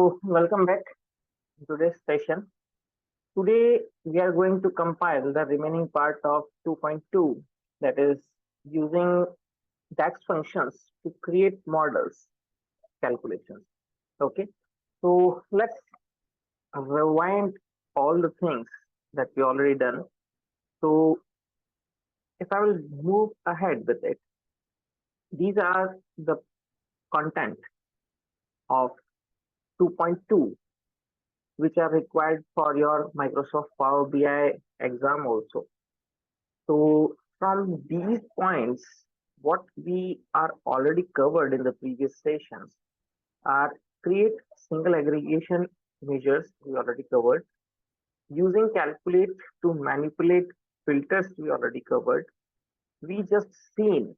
So, welcome back to today's session. Today, we are going to compile the remaining part of 2.2, that is using DAX functions to create models calculations. Okay, so let's rewind all the things that we already done. So, if I will move ahead with it, these are the content of 2.2 which are required for your Microsoft Power BI exam also. So from these points, what we are already covered in the previous sessions are create single aggregation measures we already covered, using calculate to manipulate filters we already covered. We just seen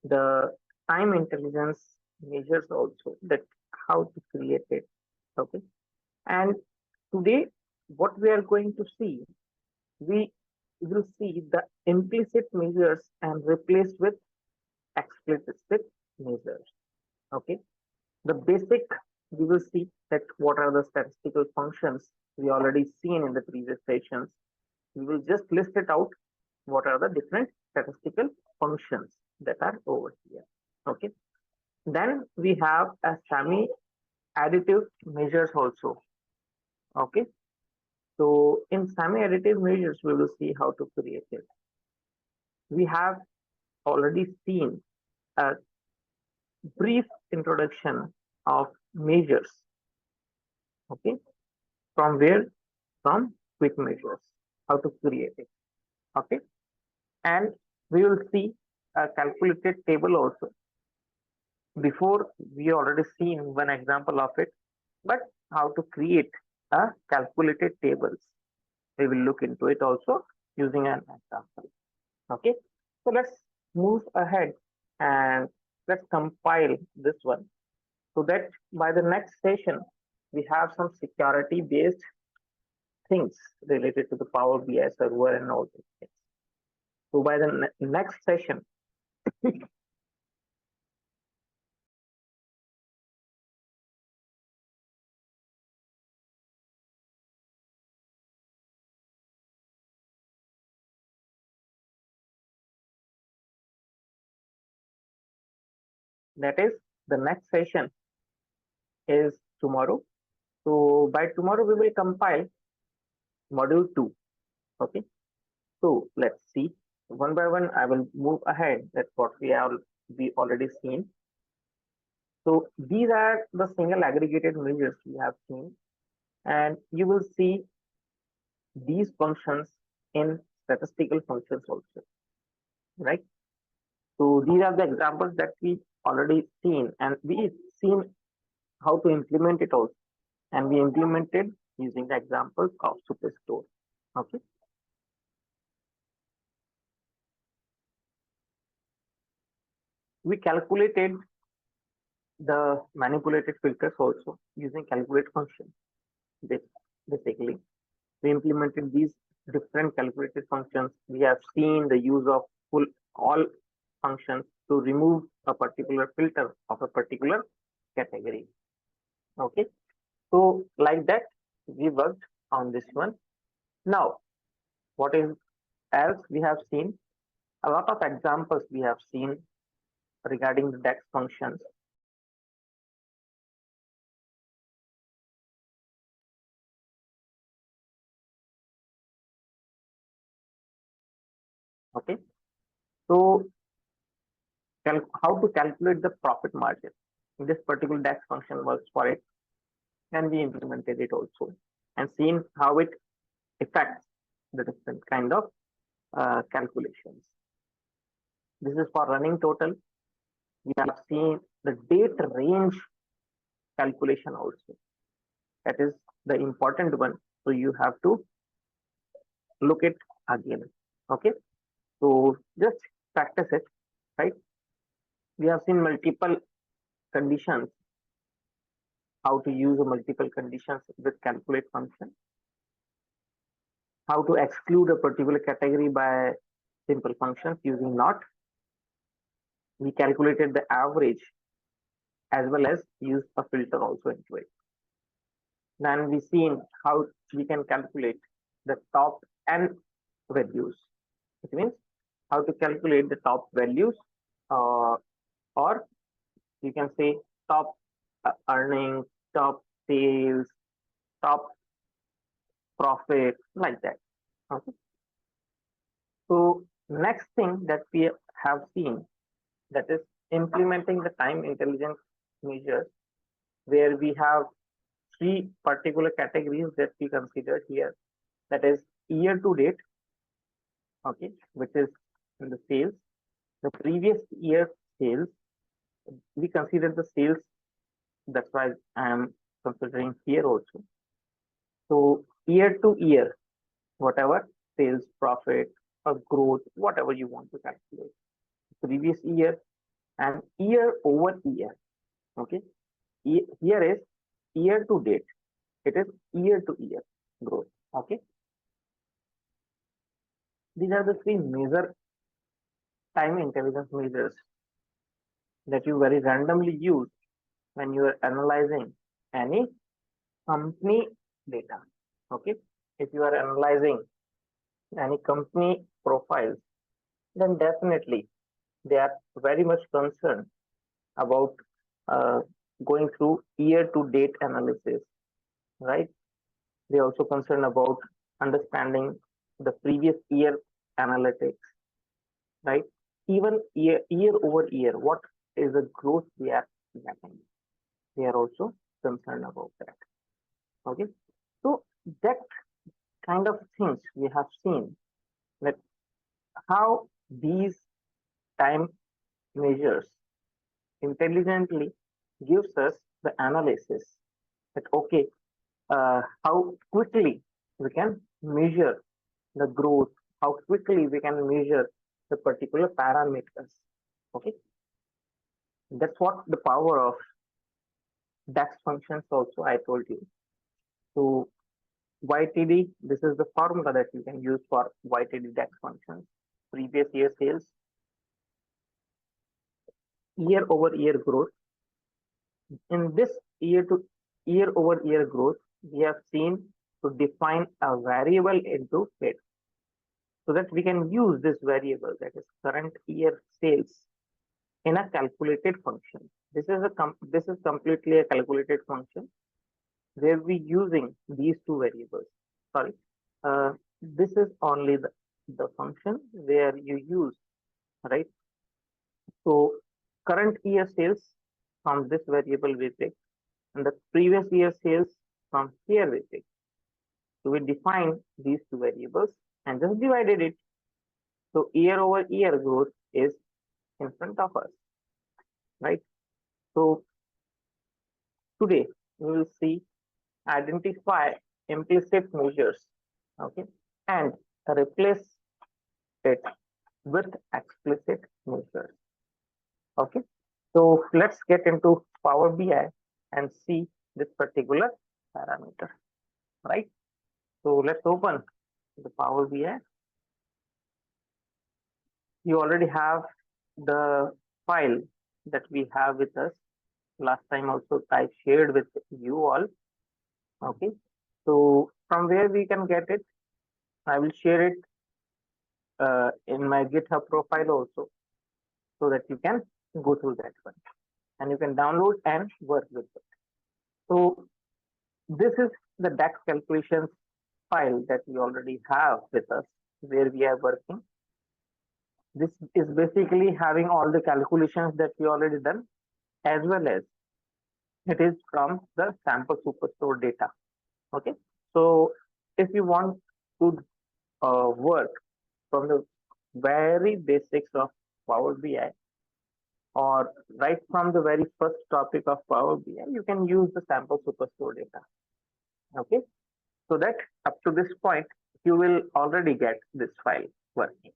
the time intelligence measures also, that how to create it. Okay, and today what we are going to see, we will see the implicit measures and replace with explicit measures. Okay, the basic, we will see that what are the statistical functions we already seen in the previous sessions. We will just list it out, what are the different statistical functions that are over here. Okay, then we have a semi-additive measures also. Okay, so in semi-additive measures, we will see how to create it. We have already seen a brief introduction of measures. Okay, from where? From quick measures, how to create it. Okay, and we will see a calculated table also. Before, we already seen one example of it, but how to create a calculated tables, we will look into it also using an example. Okay, so let's move ahead and let's compile this one, so that by the next session we have some security based things related to the Power BI server and all these things. So by the next session that is the next session is tomorrow. So by tomorrow we will compile module 2. Okay, so let's see one by one. I will move ahead. That's what we already seen. So these are the single aggregated measures we have seen, and you will see these functions in statistical functions also, right? So these are the examples that we already seen, and we seen how to implement it also, and we implemented using the examples of Superstore. Okay, we calculated the manipulated filters also using calculate function. Basically, we implemented these different calculated functions. We have seen the use of full all functions to remove a particular filter of a particular category. Okay, so like that we worked on this one. Now, what is else we have seen? A lot of examples we have seen regarding the DAX functions. Okay, so how to calculate the profit margin. This particular DAX function was for it, and we implemented it also, and seen how it affects the different kind of calculations. This is for running total. We have seen the date range calculation also. That is the important one. So you have to look it again. Okay. So just practice it, right? We have seen multiple conditions, how to use multiple conditions with calculate function, how to exclude a particular category by simple functions using not. We calculated the average as well as use a filter also into it. then we seen how we can calculate the top n values. It means how to calculate the top values, uh, or you can say top earnings, top sales, top profit, like that. Okay. So next thing that we have seen, that is implementing the time intelligence measures, where we have three particular categories that we considered here. That is year to date, okay, which is in the sales, the previous year sales. We consider the sales, that's why I am considering here also. So year to year, whatever sales, profit, or growth, whatever you want to calculate, previous year and year over year. Okay, here is year to date. It is year to year growth. Okay, these are the three major time intelligence measures that you very randomly use when you are analyzing any company data. Okay, if you are analyzing any company profiles, then definitely they are very much concerned about uh, going through year to date analysis, right? They also concerned about understanding the previous year analytics, right? Even year over year, what is the growth they are getting? They are also concerned about that. Okay, so that kind of things we have seen, that how these time measures intelligently gives us the analysis that okay, how quickly we can measure the growth, how quickly we can measure the particular parameters. Okay, that's what the power of DAX functions also I told you. So YTD, this is the formula that you can use for YTD DAX functions. Previous year sales, year over year growth. In this year to year over year growth, we have seen to define a variable into it, so that we can use this variable, that is current year sales, in a calculated function. This is completely a calculated function where we using these two variables. Sorry, this is only the function where you use, right? So current year sales from this variable we pick, and the previous year sales from here we pick. So we define these two variables and just divided it. So year over year growth is in front of us, right? So today we will see identify implicit measures, okay, and replace it with explicit measures. Okay, so let's get into Power BI and see this particular parameter, right? So let's open the Power BI. You already have the file that we have with us. Last time also I shared with you all. Okay, so from where we can get it, I will share it in my GitHub profile also, so that you can go through that one and you can download and work with it. So this is the DAX calculations file that we already have with us, where we are working. This is basically having all the calculations that we already done, as well as it is from the sample superstore data. Okay, so if you want to work from the very basics of Power BI, or right from the very first topic of Power BI, you can use the sample superstore data. Okay, so that up to this point, you will already get this file working,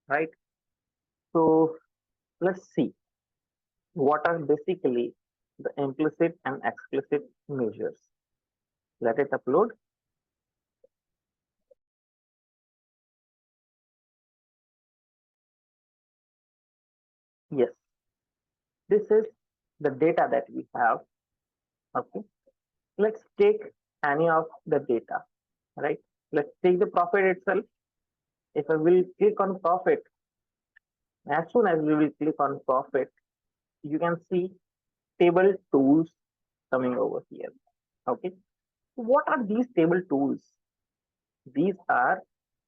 right? So let's see what are basically the implicit and explicit measures. Let it upload. Yes, this is the data that we have. Okay, Let's take any of the data, right? Let's take the profit itself. If I will click on profit, as soon as we will click on profit, you can see table tools coming over here. Okay. What are these table tools? These are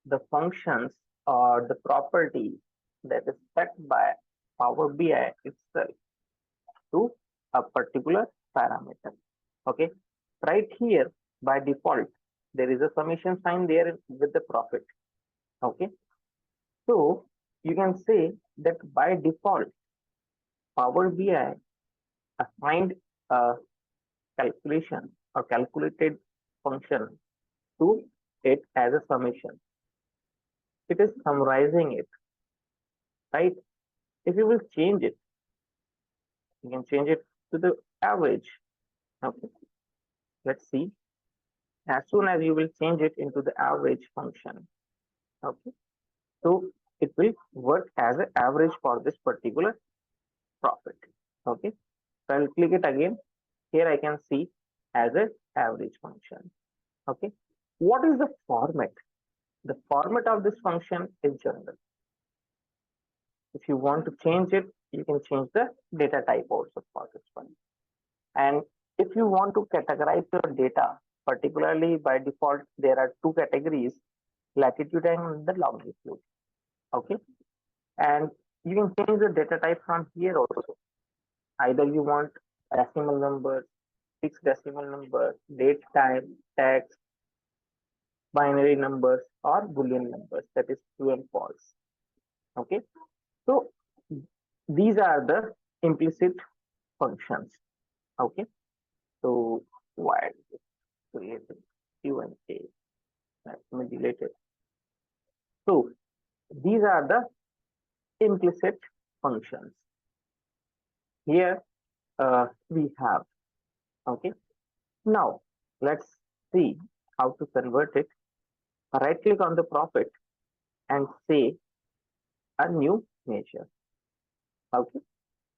the functions or the properties that is set by Power BI itself to a particular parameter. Okay. Right here, by default, there is a summation sign there with the profit. Okay. So you can say that by default, Power BI assigned a calculation or calculated function to it as a summation. It is summarizing it, right? If you will change it, you can change it to the average. Okay, let's see. As soon as you will change it into the average function, okay, so it will work as an average for this particular profit. Okay, so I'll click it again. Here I can see as an average function. Okay, what is the format? The format of this function is general. If you want to change it, you can change the data type also for this one. And if you want to categorize your data, particularly by default, there are two categories, latitude and the longitude. Okay. And you can change the data type from here also. Either you want decimal number, fixed decimal number, date, time, text, binary numbers, or Boolean numbers, that is true and false. Okay. So these are the implicit functions. Okay. So why created Q and A? Let me delete it. So these are the implicit functions. Here we have. Okay. Now let's see how to convert it. Right click on the profit and say a new measure. Okay.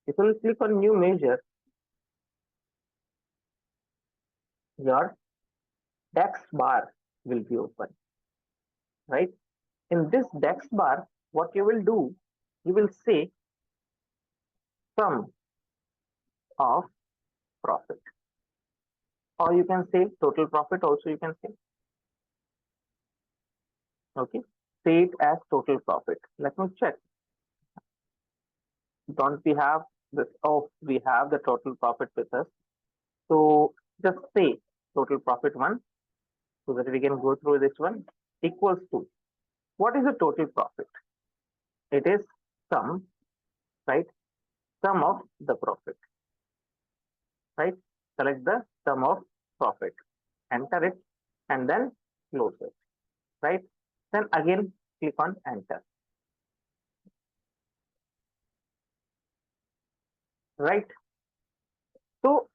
If you click on new measure, your DAX bar will be open. Right. In this DAX bar, what you will do, you will say sum of profit, or you can say total profit also, you can say. Okay, say it as total profit. Let me check. Don't we have this? Oh, we have the total profit with us. So just say total profit one so that we can go through this one, equals to, what is the total profit? It is sum, right? Sum of the profit, right? Select the sum of profit, enter it, and then close it, right? Then again click on enter, right? So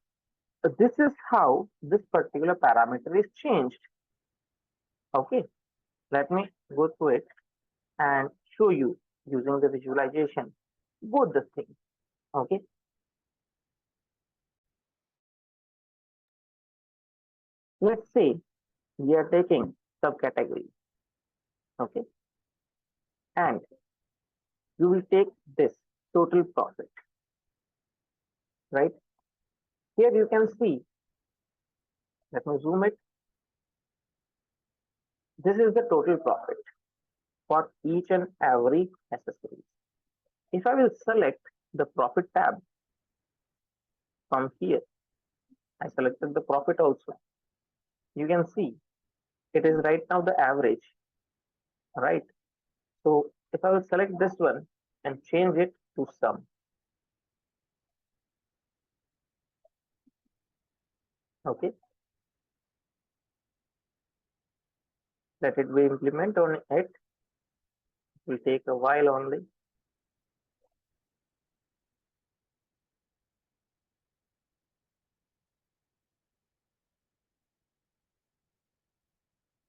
this is how this particular parameter is changed. Okay, let me go through it and show you using the visualization both the things. Okay, let's say we are taking subcategory. Okay, and you will take this total profit, right? Here you can see, let me zoom it. This is the total profit for each and every accessory. If I will select the profit tab from here, I selected the profit also. You can see it is right now the average, right? So if I will select this one and change it to sum, okay, let it be implement on it. It will take a while only.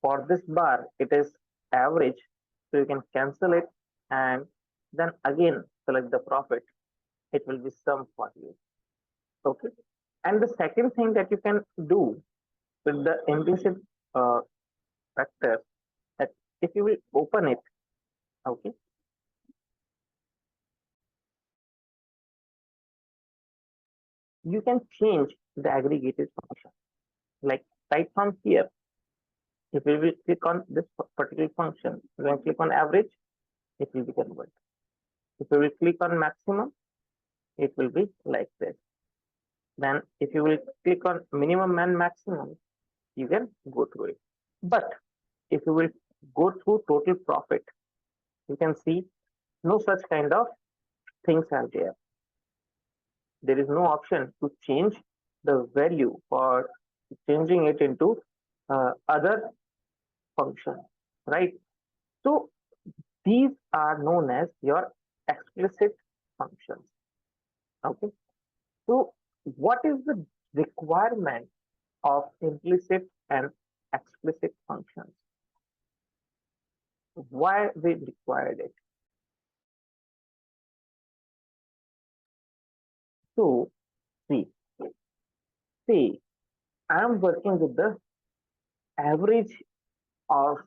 For this bar, it is average, so you can cancel it and then again select the profit. It will be sum for you. Okay. And the second thing that you can do, with the implicit uh, factor, that if you will open it, okay, you can change the aggregated function. Like right from here, if we will click on this particular function, we can click on average, it will be converted. If you will click on maximum, it will be like this. Then if you will click on minimum and maximum, you can go through it. But if you will go through total profit, you can see no such kind of things are there. There is no option to change the value for changing it into other function, right? So these are known as your explicit functions. Okay. So what is the requirement of implicit and explicit functions? Why we required it? So see, see, I'm working with the average of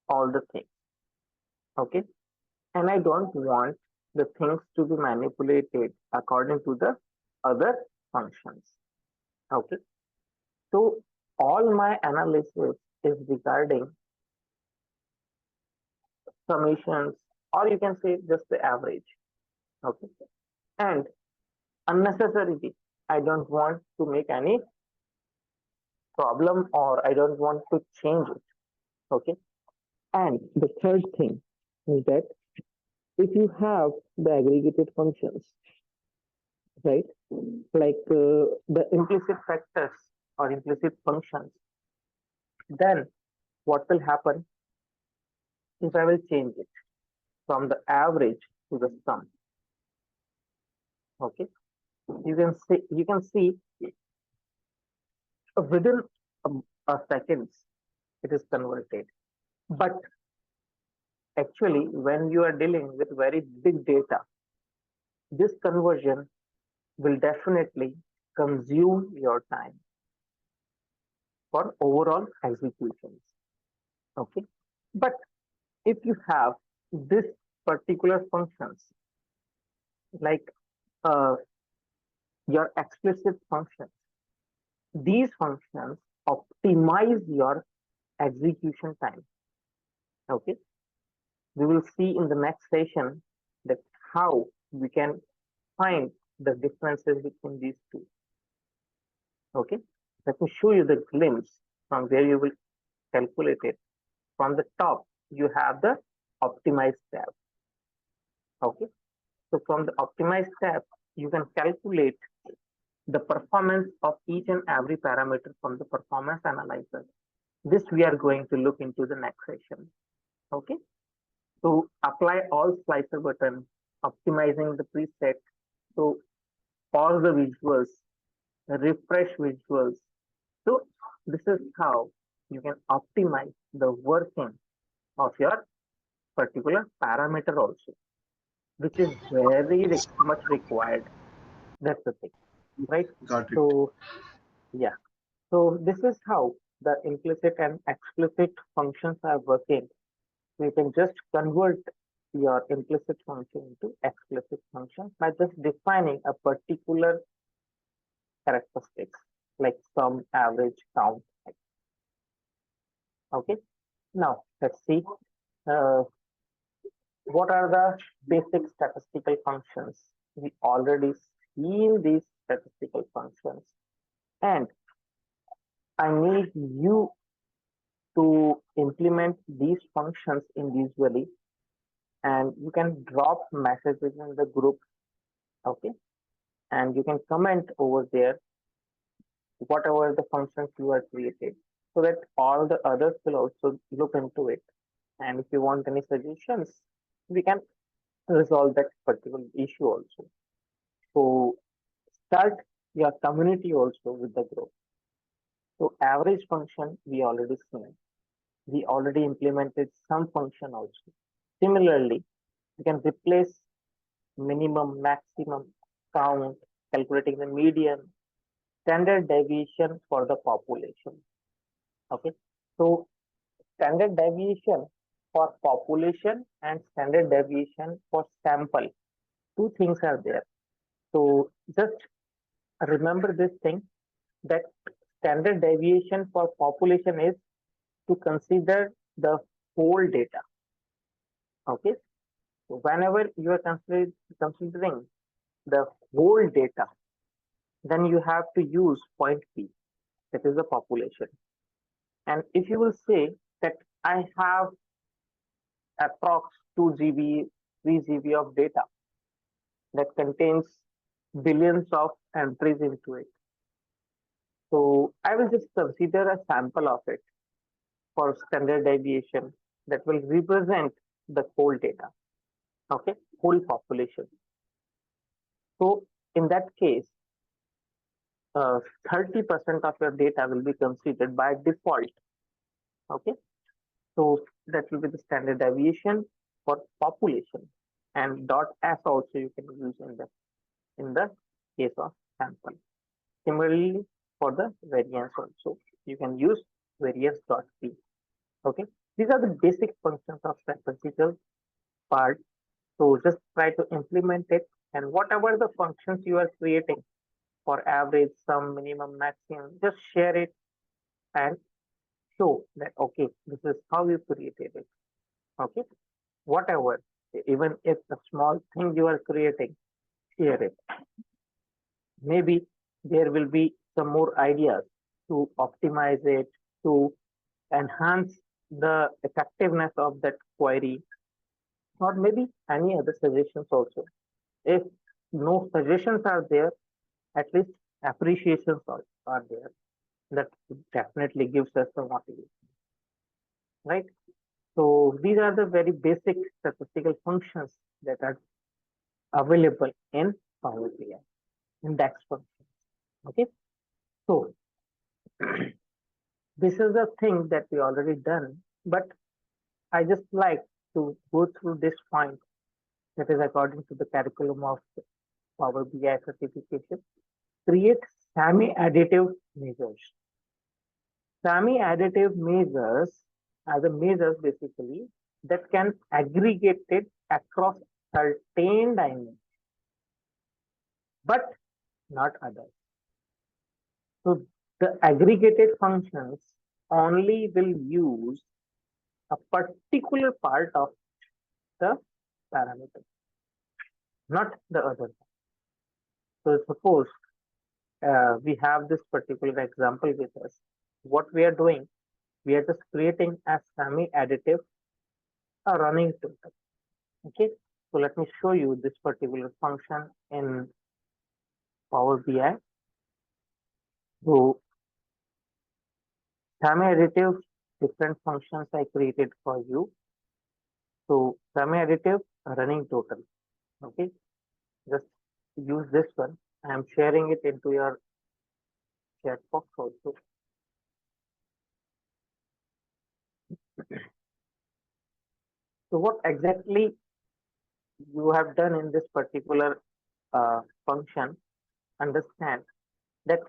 all the things. Okay. And I don't want the things to be manipulated according to the other functions. Okay. So all my analysis is regarding summations, or you can say just the average. Okay. And unnecessarily, I don't want to make any problem, or I don't want to change it. Okay. And the third thing is that if you have the aggregated functions, right, like the implicit factors or implicit functions, then what will happen if I will change it from the average to the sum? Okay, you can see within a seconds it is converted. But actually, when you are dealing with very big data, this conversion will definitely consume your time for overall executions. Okay, but if you have this particular functions, like uh, your explicit functions, these functions optimize your execution time. Okay, we will see in the next session that how we can find the differences between these two. Okay, let me show you the glimpse from where you will calculate it. From the top, you have the optimize tab. Okay, so from the optimize tab, you can calculate the performance of each and every parameter from the performance analyzer. This we are going to look into the next session. Okay, so apply all slicer button, optimizing the preset. So pause the visuals, refresh visuals. So this is how you can optimize the working of your particular parameter also, which is very much required. That's the thing, right? Got it. So yeah, so this is how the implicit and explicit functions are working. You can just convert your implicit function into explicit function by just defining a particular characteristics like sum, average, count. Okay. Now let's see uh, what are the basic statistical functions. We already seen these statistical functions, and I need you to implement these functions individually, and you can drop messages in the group. Okay, and you can comment over there whatever the functions you are created, so that all the others will also look into it. And if you want any suggestions, we can resolve that particular issue also. So start your community also with the group. So average function we already seen. We already implemented some function also. Similarly, you can replace minimum, maximum, count, calculating the median. standard deviation for the population. Okay, so standard deviation for population and standard deviation for sample, two things are there. So just remember this thing, that standard deviation for population is to consider the whole data. Okay, so whenever you are considering the whole data, then you have to use point P, that is the population. And if you will say that I have approx 2 GB, 3 GB of data that contains billions of entries into it, so I will just consider a sample of it for standard deviation that will represent the whole data, okay, whole population. So in that case, 30% of your data will be considered by default. Okay, so that will be the standard deviation for population, and dot s also you can use in the case of sample. Similarly, for the variance also, you can use variance dot p. Okay, these are the basic functions of statistical part. So just try to implement it, and whatever the functions you are creating for average, sum, minimum, maximum, just share it and show that okay, this is how you created it. Okay, whatever, even if a small thing you are creating, share it. Maybe there will be some more ideas to optimize it, to enhance the effectiveness of that query, or maybe any other suggestions also. If no suggestions are there, at least appreciations are there. That definitely gives us the motivation, right? So these are the very basic statistical functions that are available in Power BI, in DAX functions. Okay, so this is the thing that we already done, but I just like to go through this point, that is according to the curriculum of Power BI certification. Create semi-additive measures. Semi-additive measures are the measures basically that can aggregate it across certain dimensions, but not others. So the aggregated functions only will use a particular part of the parameter, not the other. So suppose we have this particular example with us. What we are doing, we are just creating a semi-additive running total. Okay, so let me show you this particular function in Power BI. So semi-additive, different functions I created for you. So semi-additive running total. Okay, just use this one. I am sharing it into your chat box also. So what exactly you have done in this particular function, understand that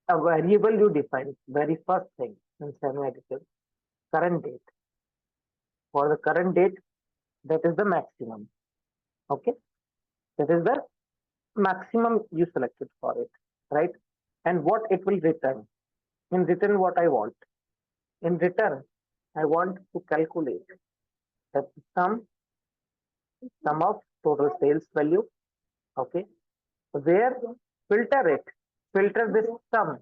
a variable you define, very first thing in semi-additive, current date. For the current date, that is the maximum. Okay, that is the maximum you selected for it, right? And what it will return. In return, what I want. In return, I want to calculate the sum of total sales value. Okay, where filter it, filter this sum,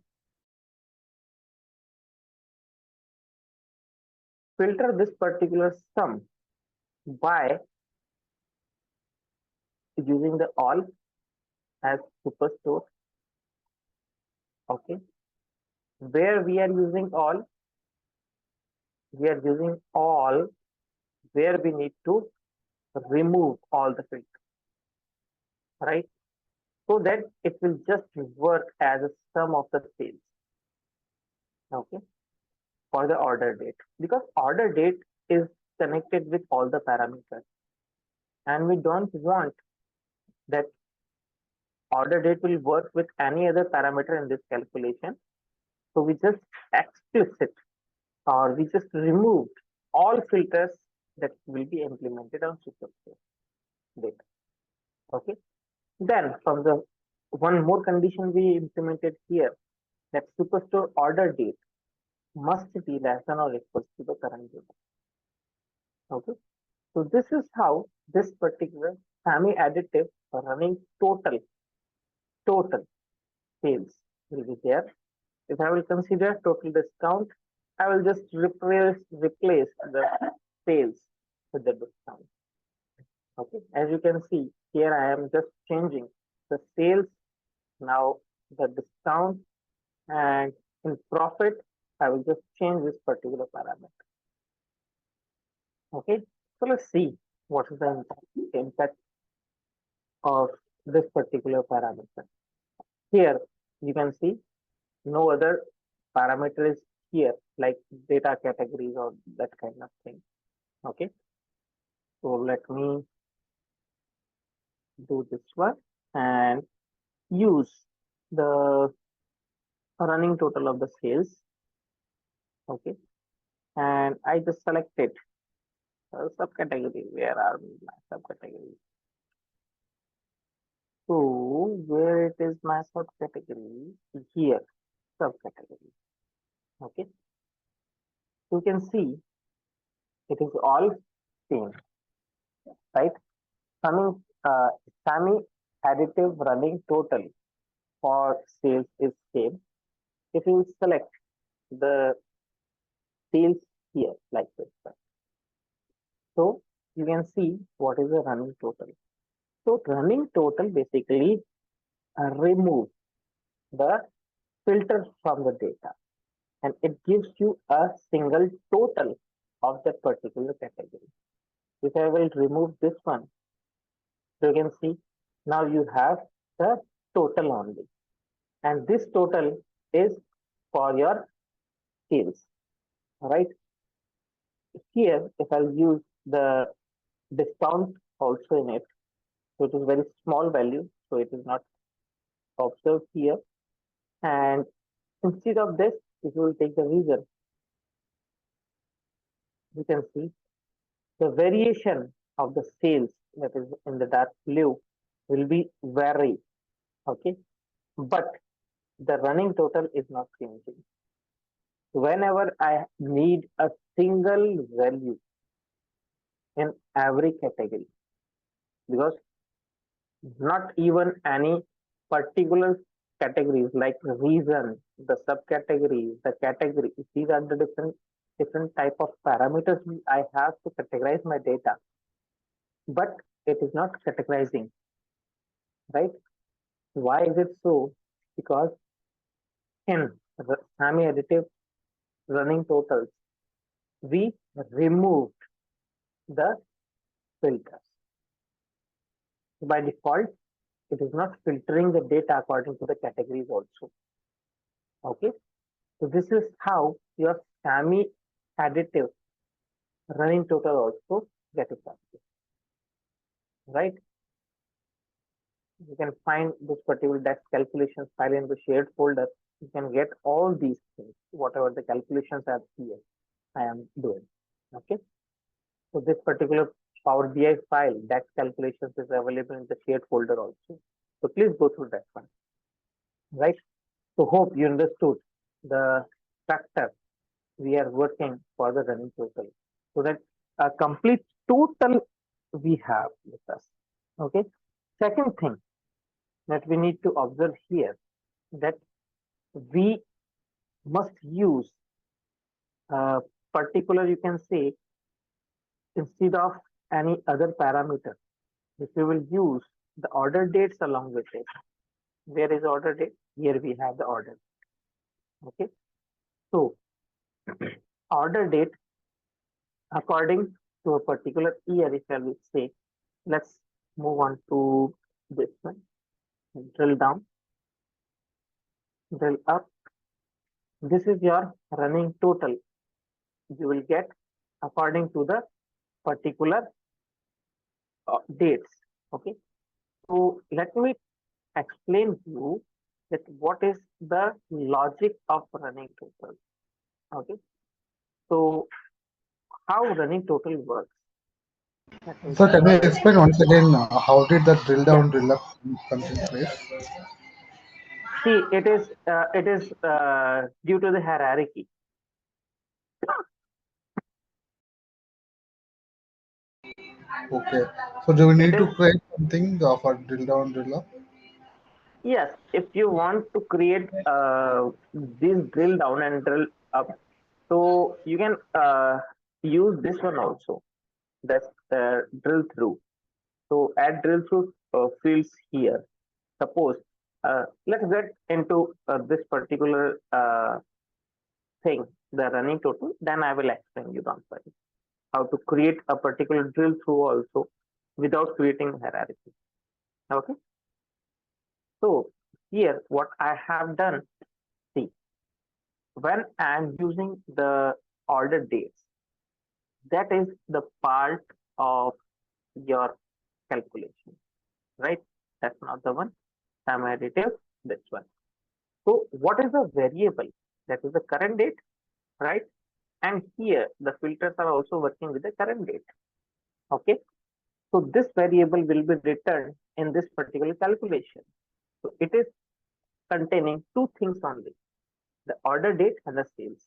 filter this particular sum by using the all as superstore. Okay, where we are using all, we are using all where we need to remove all the filter, right? So that it will just work as a sum of the sales. Okay, for the order date, because order date is connected with all the parameters, and we don't want that order date will work with any other parameter in this calculation. So we just explicit, or we just removed all filters that will be implemented on superstore data. Okay. Then from the one more condition we implemented here, that superstore order date must be less than or equal to the current data. Okay. So this is how this particular semi-additive running total sales will be there. If I will consider total discount, I will just replace the sales with the discount. Okay, as you can see here, I am just changing the sales, now the discount, and in profit, I will just change this particular parameter. Okay, so let's see what is the impact of this particular parameter. Here you can see no other parameter is here, like data categories or that kind of thing. Okay, so let me do this one and use the running total of the sales. Okay, and I just selected a subcategory. Where are my subcategories? So where it is my subcategory? Here, subcategory. Okay, you can see it is all same, right? Coming semi-additive running total for sales is same. If you select the sales here like this, right? So you can see what is the running total. So running total basically remove the filter from the data, and it gives you a single total of that particular category. If I will remove this one, you can see now you have the total only, and this total is for your sales, right? Here, if I'll use the discount also in it, so it is very small value, so it is not observed here. And instead of this, if you will take the reason, you can see the variation of the sales that is in the dark blue will be vary, okay? But the running total is not changing. Whenever I need a single value in every category, because not even any particular categories like reason, the subcategory, the category, these are the different type of parameters I have to categorize my data, but it is not categorizing, right? Why is it so? Because in the semi-additive running totals, we removed the filters. By default, it is not filtering the data according to the categories also. Okay, so this is how your semi-additive running total also get established, right? You can find this particular DAX calculations file in the shared folder. You can get all these things, whatever the calculations are here, I am doing. Okay, so this particular Power BI file, DAX calculations, is available in the shared folder also. So please go through that one, right? So hope you understood the factor we are working for the running total, so that a complete total we have with us. Okay. Second thing that we need to observe here, that we must use a particular, you can say, instead of any other parameter, if we will use the order dates along with it. Where is order date? Here we have the order. Okay. So order date according to a particular year, if I will say, let's move on to this one. Drill down, drill up. This is your running total. You will get according to the particular dates. Okay. So let me explain you that what is the logic of running total. Okay, so how running total works. Let me So tell can you you. explain once again how did the drill Yeah, down drill up comes in place? see, it is due to the hierarchy. Okay. So do we It need to is, create something for drill down drill up? yes, if you want to create this drill down and drill up, so you can use this one also. That's drill through. So add drill through fields here. Suppose let's get into this particular thing, the running total. Then I will explain you, don't worry, how to create a particular drill through also without creating hierarchy. Okay. So here, what I have done, see, when I'm using the order dates, that is the part of your calculation, right? That's not the one. Semi-additive, this one. So what is the variable? That is the current date, right? And here the filters are also working with the current date. Okay. So this variable will be returned in this particular calculation. So it is containing two things only, the order date and the sales.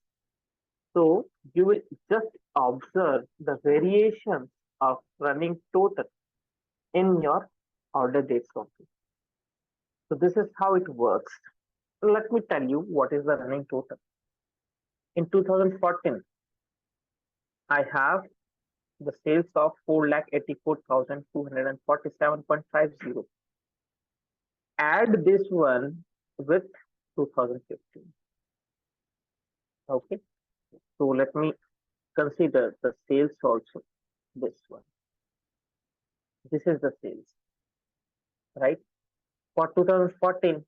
So you will just observe the variations of running total in your order dates only. So this is how it works. Let me tell you what is the running total. In 2014, I have the sales of 4,84,247.50. Add this one with 2015. Okay. So let me consider the sales also. This one. This is the sales, right? For 2014,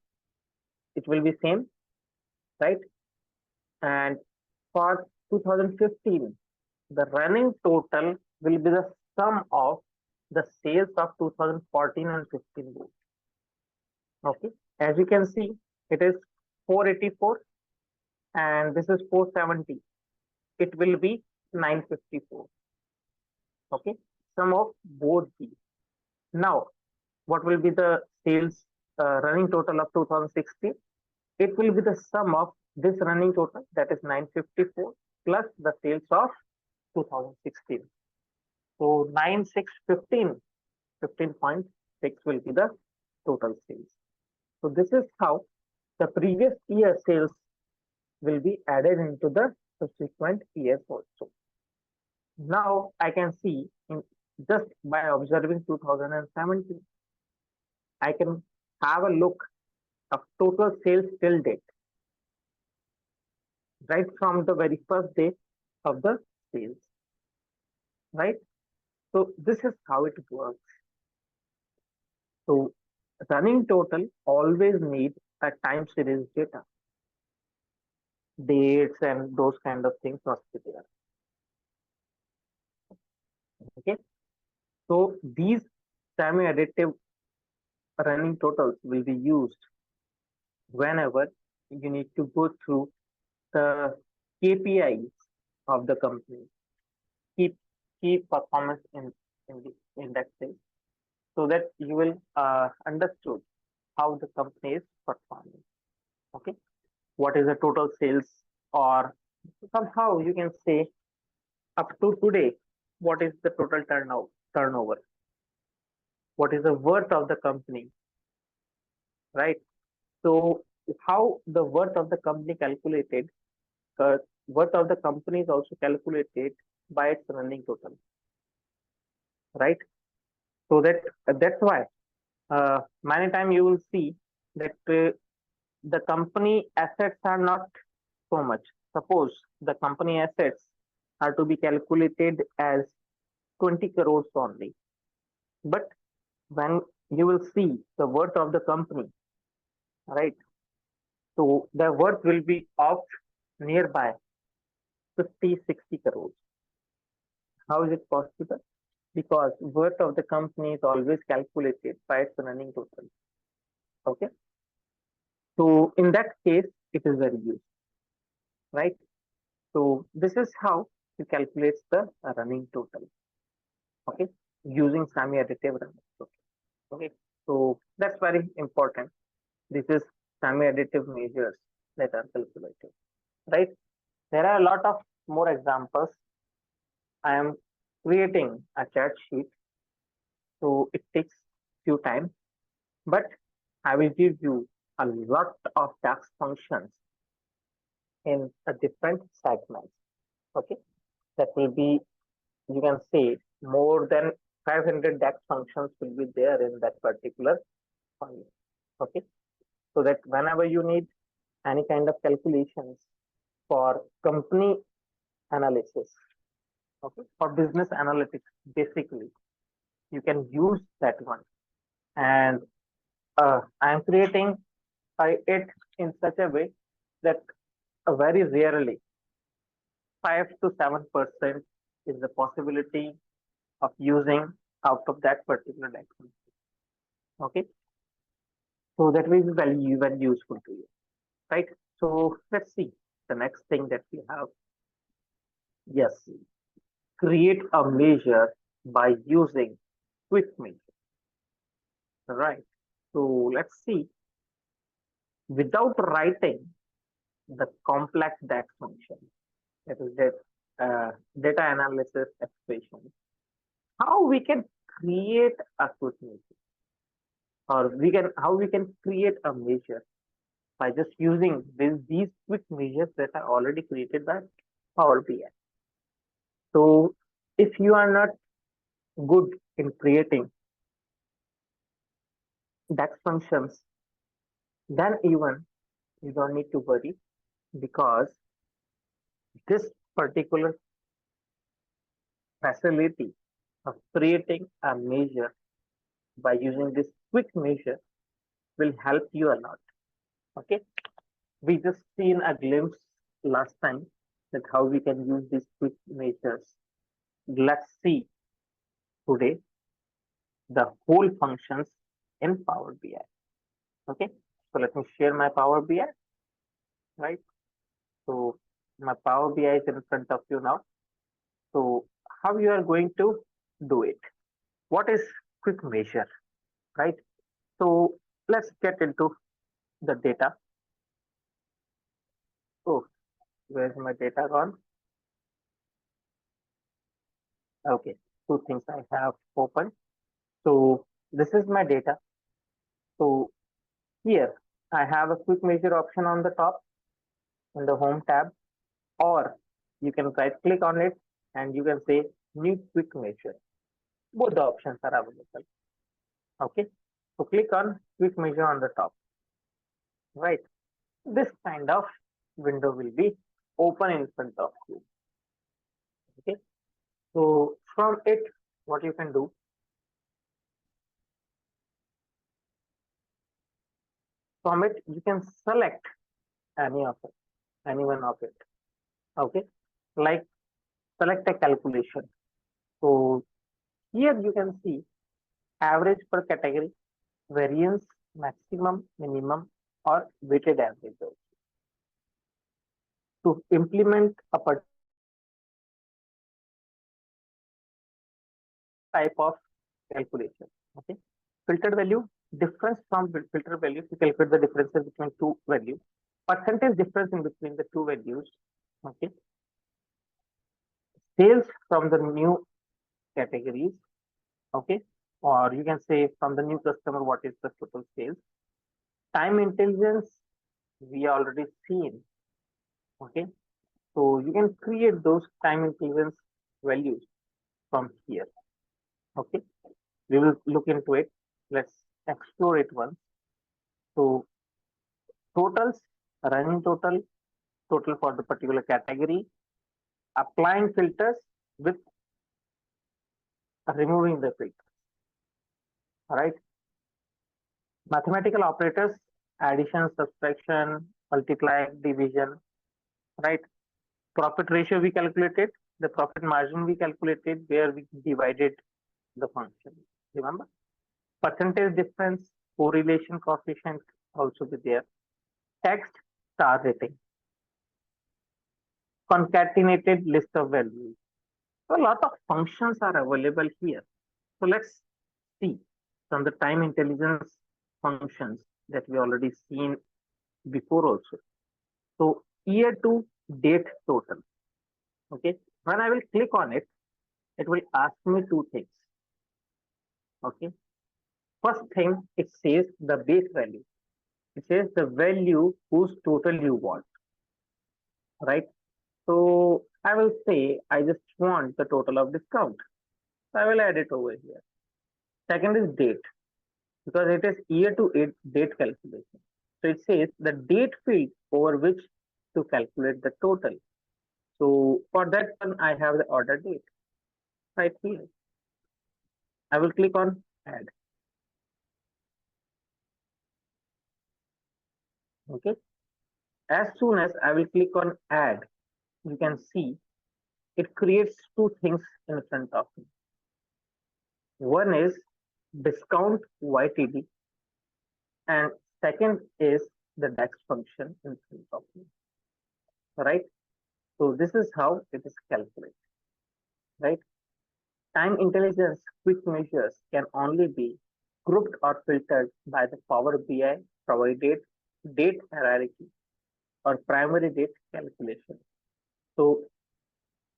it will be same, right? And for 2015, the running total will be the sum of the sales of 2014 and 15 both. Okay. As you can see, it is 484 and this is 470. It will be 954. Okay. Sum of both these. Now, what will be the sales running total of 2016? It will be the sum of this running total, that is 954, plus the sales of 2016. So 9615, 15.6 will be the total sales. So this is how the previous year sales will be added into the subsequent years also. Now I can see just by observing 2017, I can have a look of total sales till date, right from the very first day of the sales, right? So this is how it works. So running total always need a time series data, dates and those kind of things must be there. Okay. So these semi-additive running totals will be used whenever you need to go through the KPIs of the company, key key performance in the indexes, so that you will understood how the company is performing. Okay, what is the total sales, or somehow you can say up to today, what is the total turnover, what is the worth of the company, right? So how the worth of the company calculated, uh, worth of the company is also calculated by its running total, right? So that's why many times you will see that the company assets are not so much. Suppose the company assets are to be calculated as 20 crores only, but when you will see the worth of the company, right? So the worth will be of nearby 50, 60 crores. How is it possible? Because worth of the company is always calculated by its running total. Okay. So in that case, it is very useful, right? So this is how you calculate the running total. Okay. Using semi-additive running total. Okay. So that's very important. This is semi-additive measures that are calculated, right? There are a lot of more examples. I am creating a chat sheet, so it takes few time, but I will give you a lot of DAX functions in a different segments. Okay, that will be, you can say, more than 500 DAX functions will be there in that particular file. Okay, so that whenever you need any kind of calculations for company analysis, okay, for business analytics, basically, you can use that one. And I am creating it in such a way that very rarely 5 to 7% is the possibility of using out of that particular document. Okay, so that will be very useful to you, right? So let's see the next thing that we have. Yes, create a measure by using quick measure. Right. So let's see, without writing the complex DAX function, that is that data analysis expression, how we can create a quick measure, or how we can create a measure by just using these quick measures that are already created by Power BI. So if you are not good in creating DAX functions, then even you don't need to worry, because this particular facility of creating a measure by using this quick measure will help you a lot. Okay, we just seen a glimpse last time that how we can use these quick measures. Let's see today the whole functions in Power BI. Okay, so let me share my Power BI, right? So my Power BI is in front of you now. So how you are going to do it? What is quick measure, right? So let's get into the data. Oh, where's my data gone? Okay, two things I have open. So this is my data. So here I have a quick measure option on the top in the home tab, or you can right click on it and you can say new quick measure. Both the options are available. Okay, so click on quick measure on the top, right? This kind of window will be open in front of you. Okay, so from it, what you can do, from it you can select any of it, any one of it. Okay, like select a calculation. So here you can see average per category, variance, maximum, minimum, or weighted average. To implement a particular type of calculation. Okay, filtered value, difference from filter value to calculate the differences between two values, percentage difference in between the two values. Okay, sales from the new categories. Okay, or you can say from the new customer, what is the total sales. Time intelligence, we already seen. Okay, so you can create those time intelligence values from here. Okay, we will look into it. Let's explore it once. So totals, running total, total for the particular category, applying filters with removing the filter. All right. Mathematical operators, addition, subtraction, multiply, division, right? Profit ratio we calculated, the profit margin we calculated, where we divided the function. Remember? Percentage difference, correlation coefficient also be there, text star rating, concatenated list of values. So a lot of functions are available here. So let's see from the time intelligence functions that we already seen before also. So year to date total. Okay. When I will click on it, it will ask me two things. Okay. First thing, it says the base value. It says the value whose total you want, right? So I will say I just want the total of discount. So I will add it over here. Second is date, because it is year to date calculation. So it says the date field over which to calculate the total. So for that one, I have the order date right here. I will click on add. Okay. As soon as I will click on add, you can see it creates two things in front of me. One is discount YTD, and second is the DAX function in front of me. Right. So this is how it is calculated. Right. Time intelligence quick measures can only be grouped or filtered by the Power BI provided date hierarchy or primary date calculation. So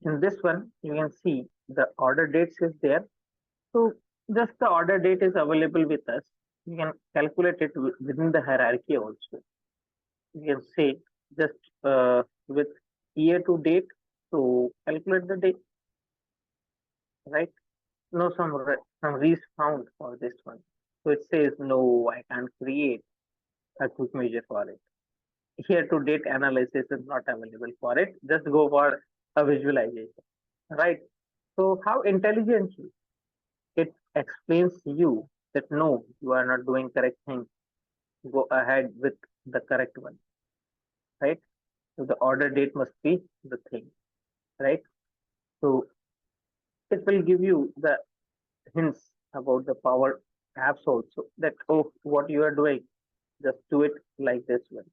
in this one, you can see the order dates is there. So just the order date is available with us. You can calculate it within the hierarchy also. You can say just with year to date. So calculate the date, right? No, some reads found for this one. So it says no, I can't create a quick measure for it. Here to date analysis is not available for it. Just go for a visualization, right? So how intelligently it explains you that no, you are not doing correct thing. Go ahead with the correct one, right? So the order date must be the thing, right? So it will give you the hints about the power apps also that oh, what you are doing, just do it like this one,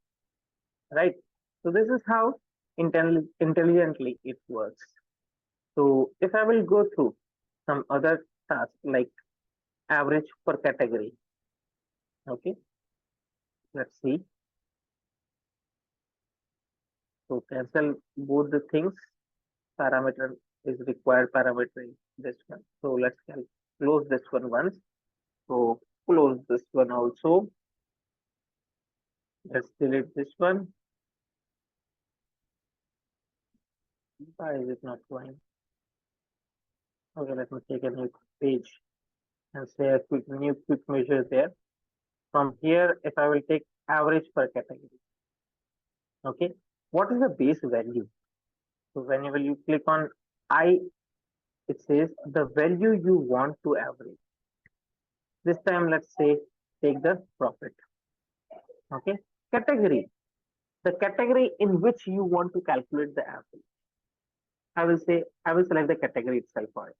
right? So this is how intelligently it works. So if I will go through some other tasks like average per category, okay, let's see. So cancel both the things. Parameter is required parameter is this one. So let's close this one once. So close this one also. Let's delete this one. Why is it not going? Okay, let me take a new page and say a new quick measure there. From here, if I will take average per category, okay, what is the base value? So whenever you click on I, it says the value you want to average. This time, let's say take the profit. Okay, category, the category in which you want to calculate the average. I will say I will select the category itself for it.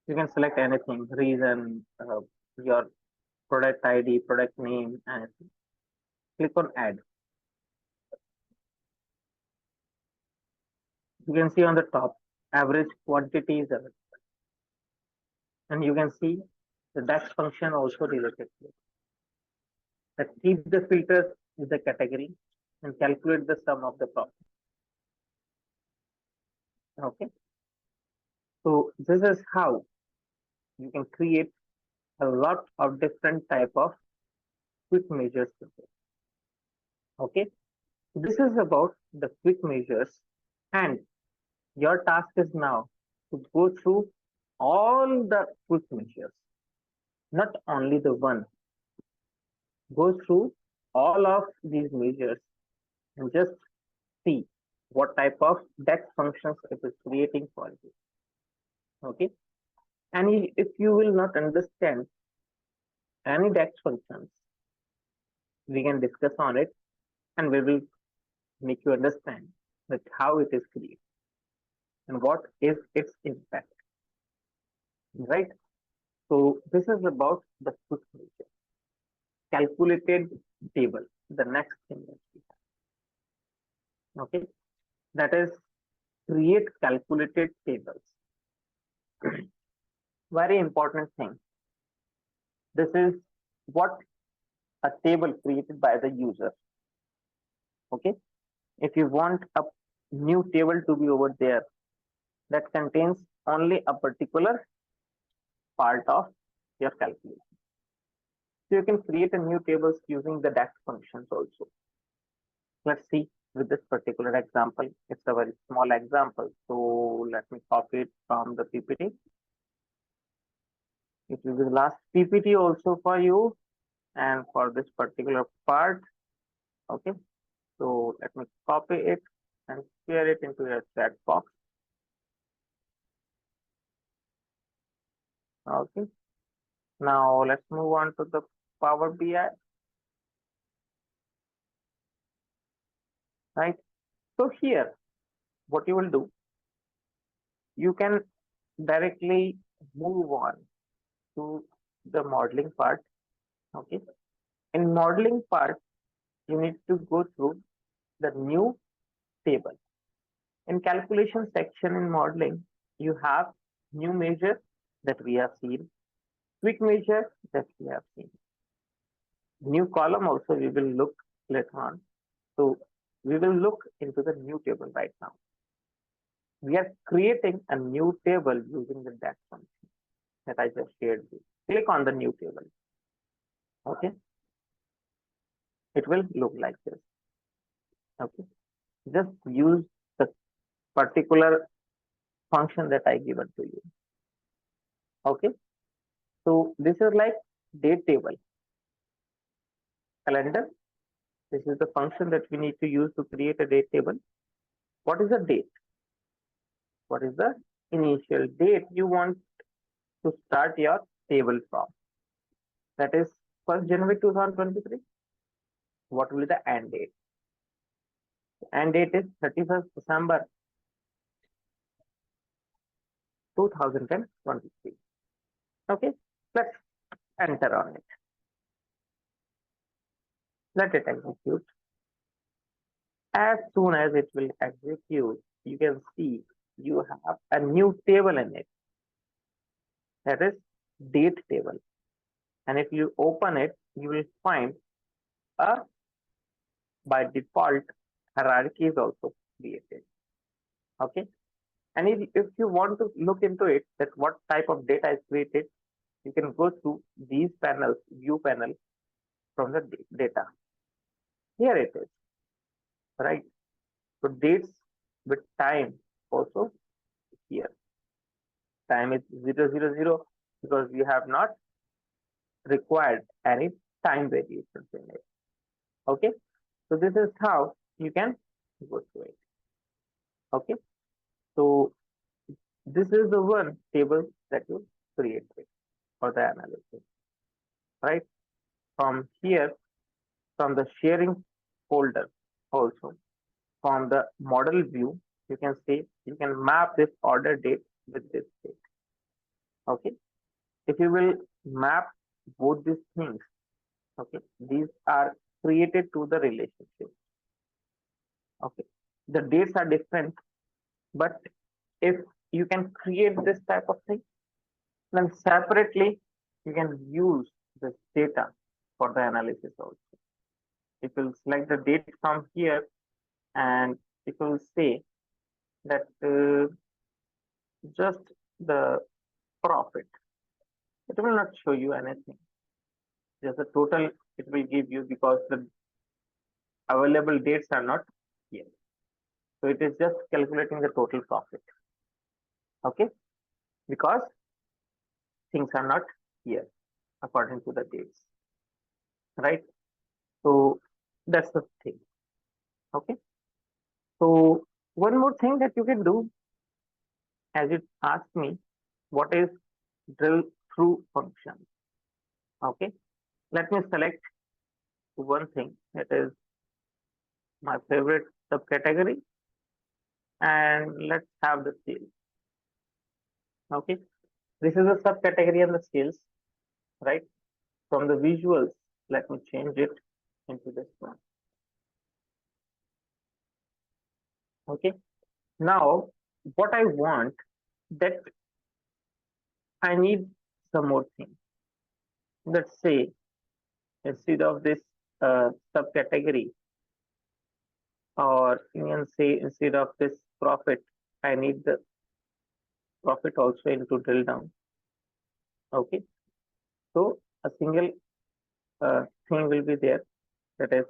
You can select anything, reason, your product ID, product name, anything. Click on add. You can see on the top average quantity is available. And you can see the DAX function also related to it. That keep the filters with the category and calculate the sum of the profit. Okay. So this is how you can create a lot of different type of quick measures. Okay. This is about the quick measures, and your task is now to go through all the quick measures, not only the one. Go through all of these measures and just see what type of DAX functions it is creating for you. Okay. And if you will not understand any DAX functions, we can discuss on it and we will make you understand that how it is created and what is its impact. Right. So this is about the quick measure. calculated table, the next thing that we have. Okay, that is create calculated tables. Very important thing. This is what a table created by the user. Okay, if you want a new table to be over there that contains only a particular part of your calculation, so you can create a new tables using the DAX functions also. Let's see with this particular example. It's a very small example, so let me copy it from the PPT. It will be the last PPT also for you and for this particular part. Okay, so let me copy it and share it into your chat box. Okay, now let's move on to the Power BI. Right, so here what you will do, you can directly move on to the modeling part. Okay, in modeling part you need to go through the new table. In calculation section in modeling, you have new measure that we have seen, quick measure that we have seen. New column also we will look later on. So we will look into the new table right now. We are creating a new table using the DAX function that I just shared with you. Click on the new table. Okay. It will look like this. Okay. Just use the particular function that I given to you. Okay. So this is like date table. Calendar. This is the function that we need to use to create a date table. What is the date? What is the initial date you want to start your table from? That is 1st January 2023. What will be the end date? The end date is 31st December 2023. Okay, let's enter on it. Let it execute. As soon as it will execute, you can see you have a new table in it. That is date table. And if you open it, you will find a by default hierarchy is also created. Okay. And if you want to look into it, that what type of data is created, you can go through these panels, view panel from the data. Here it is, right? So dates with time also here. Time is 000 because we have not required any time variations in it. Okay. So this is how you can go through it. Okay. So this is the one table that you created for the analysis, right? From here, from the sharing folder also, from the model view, you can see, you can map this order date with this date. Okay. If you will map both these things, okay, these are created to the relationship. Okay. The dates are different, but if you can create this type of thing, then separately you can use this data for the analysis also. If you select the date from here and it will say that just the profit, it will not show you anything. Just the total it will give you because the available dates are not here. So it is just calculating the total profit. Okay, because things are not here according to the dates, right? So that's the thing. Okay. So one more thing that you can do, as it asked me, what is drill through function? Okay. Let me select one thing that is my favorite subcategory, and let's have the sales. Okay. This is a subcategory and the sales, right? From the visuals, Let me change it into this one. Okay. Now, what I want that I need some more things. Let's say instead of this subcategory, or you can say instead of this profit, I need the profit also into drill down. Okay. So a single thing will be there, that is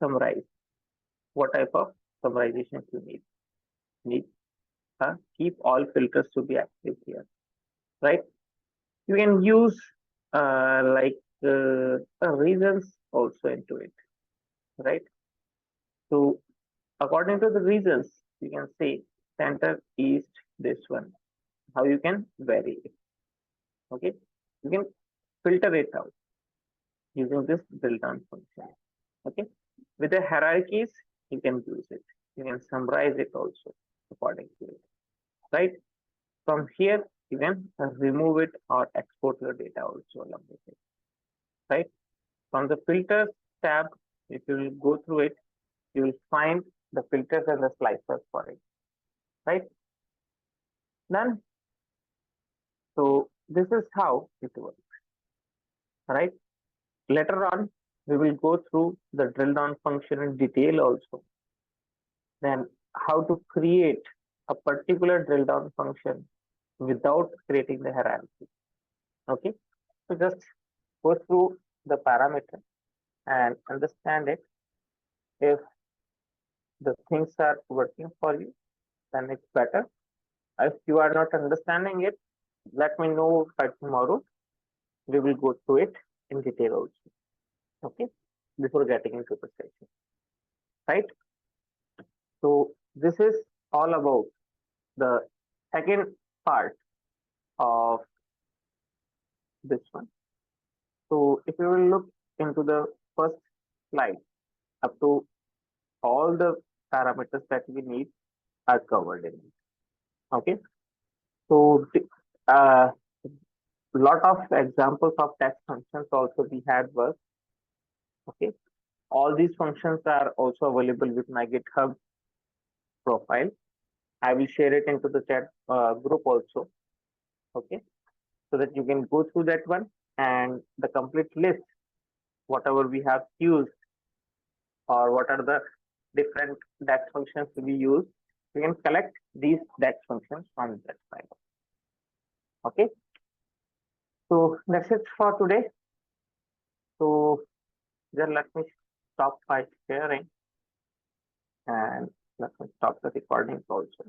summarize. What type of summarization you need? Need keep all filters to be active here, right? You can use like reasons also into it, right? So according to the reasons, you can say center east this one. How you can vary it? Okay, you can filter it out using this drill down function. Okay, with the hierarchies, you can use it. You can summarize it also according to it, right? From here, you can remove it or export your data also along with it, right? From the filters tab, if you will go through it, you will find the filters and the slicers for it, right? Then, so this is how it works, right? Later on, we will go through the drill down function in detail also. Then how to create a particular drill down function without creating the hierarchy. Okay, so just go through the parameter and understand it. If the things are working for you, then it's better. If you are not understanding it, let me know by tomorrow. We will go through it in detail also. Okay, before getting into the session, right? So this is all about the second part of this one. So if you will look into the first slide, up to all the parameters that we need are covered in it. Okay, so lot of examples of text functions also we had worked. Okay, all these functions are also available with my GitHub profile. I will share it into the chat group also. Okay, so that you can go through that one and the complete list, whatever we have used or what are the different DAX functions to be used. You can collect these DAX functions from that side. Okay, so that's it for today. So then let me stop by sharing and let me stop the recording also.